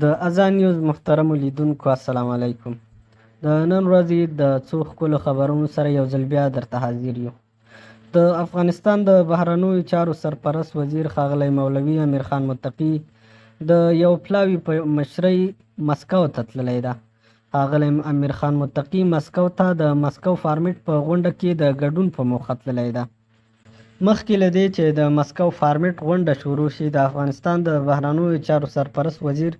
د اذان نیوز محترمو لیدونکو السلام علیکم. د نن ورځې د څو ښکلو خبرونو سره یو ځل بیا درته حاضر یو. د افغانستان د بهرنیو چارو سرپرست وزیر ښاغلی مولوي امیر خان متقي د یو پلاوي په مشرۍ مسکو ته تللی ده. ښاغلی امیر خان متقي مسکو ته د مسکو فارمیټ په غونډه کې د ګډون په موخه تللی ده. مخکې له دې چې د مسکو فارمیټ غونډه شروع شي، د افغانستان د بهرنیو چارو سرپرست وزیر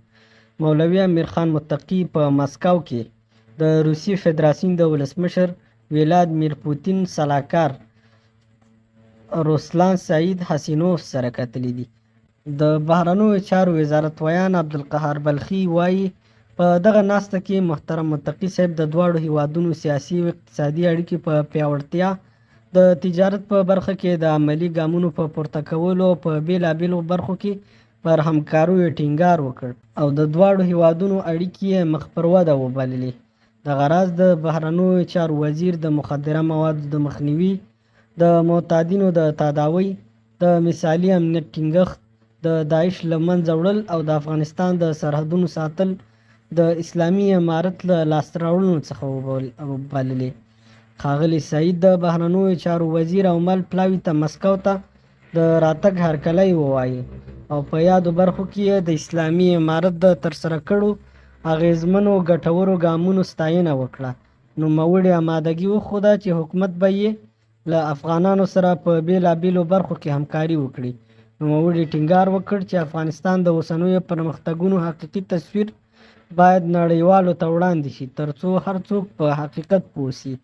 مولوي امیر خان متقي په مسکو کې د روسیې فدراسیون د ولسمشر ولادیمیر پوتین سلاکار روسلان سعید حسینوف سره کتلي دي. د بهرنیو چارو وزارت ویان عبدالقهار بلخي وایي په دغه ناسته کې محترم متقي صاحب د دواړو هیوادونو سیاسي او اقتصادي اړیکې په پیاوړتیا، د تجارت په برخه کې د عملي ګامونو په پورته کولو، په بیلابیلو برخو کې پر همکاریو ټینګار وکړ او د دواړو هیوادونو اړیکې یې مخ پر وده وبللې. دغه راز د بهرنیو چارو وزیر د مخدره موادو د مخنیوي، د معتادینو د تداوی، د مثالي امنیت ټینګښت، د داعش له منځه وړل او د افغانستان د سرحدونو ساتل د اسلامي امارت له لاسته راوړنو څخه وبللې. ښاغلي سعید د بهرنیو چارو وزیر او مل پلاوي ته مسکو ته د راتګ هرکلی ووایي او په یادو برخو کې د اسلامي امارت د ترسره کړو اغیزمنو ګټورو ګامونو ستاینه وکړه. نوموړي امادګي وښوده چې حکومت به یې له افغانانو سره په بیلابیلو برخو کې همکاري وکړي. نوموړي ټینګار وکړ چې افغانستان د اوسنیو پرمختګونو حقیقي تصویر باید نړیوالو ته وړاندې شي ترڅو هر څوک په حقیقت پوه شي.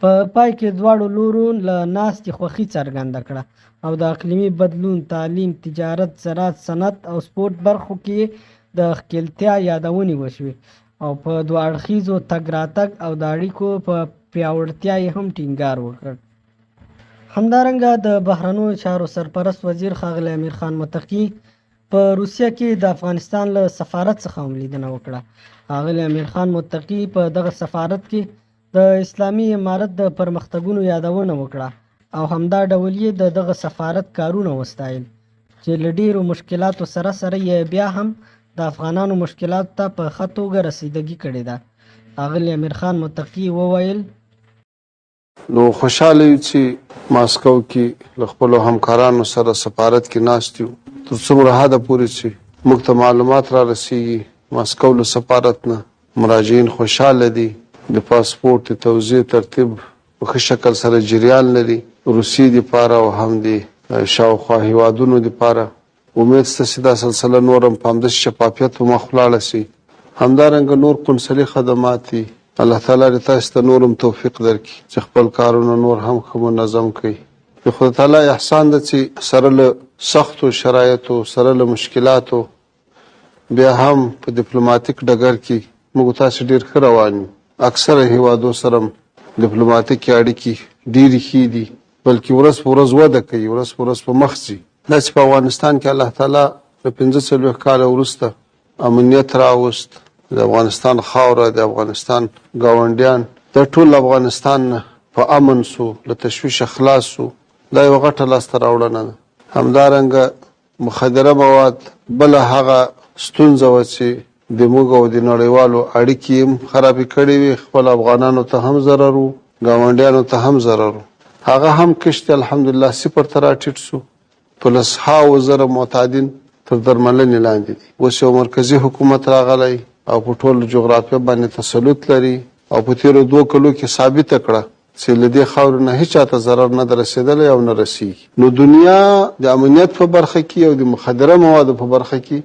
په پای کې دواړو لورو له ناستې خوښي څرګنده کړه او د اقلیمي بدلون، تعلیم، تجارت، زراعت، صنعت او سپورت برخو کې د ښکیلتیا یادونې وشوې او په دوه اړخیزو تګ راتګ او د اړیکو په پیاوړتیا یې هم ټینګار وکړ. همدارنګه د بهرنیو چارو سرپرست وزیر ښاغلی امیر خان متقي په روسیه کې د افغانستان له سفارت څخه هم لیدنه وکړه. ښاغلی امیر خان متقي په دغه سفارت کې د اسلامي امارت د پرمختګونو یادونه وکړه او همدا ډول یې دغه سفارت کارونه وستایل چې له ډیرو مشکلاتو سره یې بیا هم د افغانانو مشکلاتو ته په ښه توګه رسیدګي کړې ده. ښاغلي امیر خان متقي وویل: نو خوشحاله یو چې ماسکو کې له خپلو همکارانو سره سفارت کې ناست یو تر څومره حده پورې چې موږ ته معلومات را رسیږي ماسکو له سفارت نه مراجعین خوشحاله دي. د پاسپورت توزیع ترتیب په ښه شکل سره جریان لري. روسیې دپاره او هم د شاوخوا هیوادونو دپاره امید شته چې دا سلسله نور هم په همداسې شفافیت په مخ ولاړه شي. همدارنګه نور قنصلي خدمات دي، الله تعالی دې تاسو ته نور هم توفیق درکړي چې خپل کارونه نور هم ښه منظم کړي. د خدای تعالی احسان ده چې سره له سختو شرایطو، سره له مشکلاتو، بیا هم په ډیپلوماتیک ډګر کې موږ تاسو ډېر ښه روان یو. اکثره هیوادو سره ډیپلوماتیکې اړیکې ډېرې ښې دي، بلکې ورځ په ورځ وده کوي، ورځ په ورځ په مخ ځي. داسې په افغانستان کې الله تعالی له 45 کاله وروسته امنیت راوست. د افغانستان خاوره، د افغانستان ګاونډیان دا ټول افغانستان نه په امن سو، له تشویشه خلاص سو. دا یوه غټه لاسته راوړنه ده. همدارنګه مخدره مواد بله هغه ستونزه وه چې د موږ او د نړیوالو اړیکې هم خرابې کړې وې. خپل افغانانو ته هم ضرر و، ګاونډیانو ته هم ضرر و. هغه هم کشت الحمدلله 0 ته راټیټ سو. په 100,000 معتادین تر درملنې لاندې دي. اوس یو مرکزي حکومت راغلی او په ټول جغرافیه باندې تسلط لري او په تېرو 2 کلو کې ثابته کړه چې له دې خاورې نه هېچا ته ضرر نه ده رسېدلی او نه رسېږي. نو دنیا د امنیت په برخه کې او د مخدره موادو په برخه کې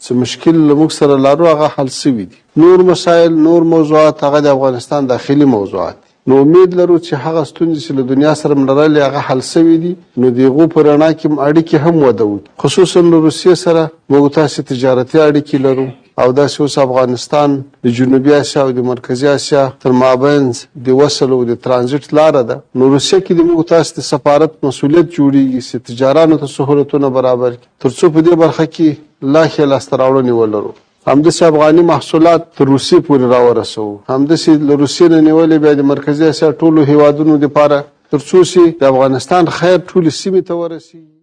چې مشکل له موږ سره لرو هغه حل سوي دي. نور مسایل، نور موضوعات هغه د افغانستان داخلي موضوعات دي. نو امید لرو چې هغه ستونزې چې له دنیا سره لرلې هغه حل سوي دي. نو د هغو په رڼا کې اړیکې هم وده وکړي. خصوصا له روسیې سره موږ تاسې تجارتي اړیکې لرو او داسې اوس افغانستان د جنوبي اسیا او د مرکزي اسیا تر مابینځ د وصل او د ترانزیت لاره ده. نو روسیه کې د موږ تاسې د سفارت مسؤلیت جوړیږي چې تجارانو ته سهولتونه برابر کړي تر څو په دې برخه کې لا ښې لاسته راوړنې ولرو. همداسې افغاني محصولات تر روسیې پورې راورسوو. همداسې له روسیې نه نیولې بیا د مرکزي اسیا ټولو هیوادونو دپاره تر څو چې د افغانستان خیر ټولې سیمې ته ورسېږي.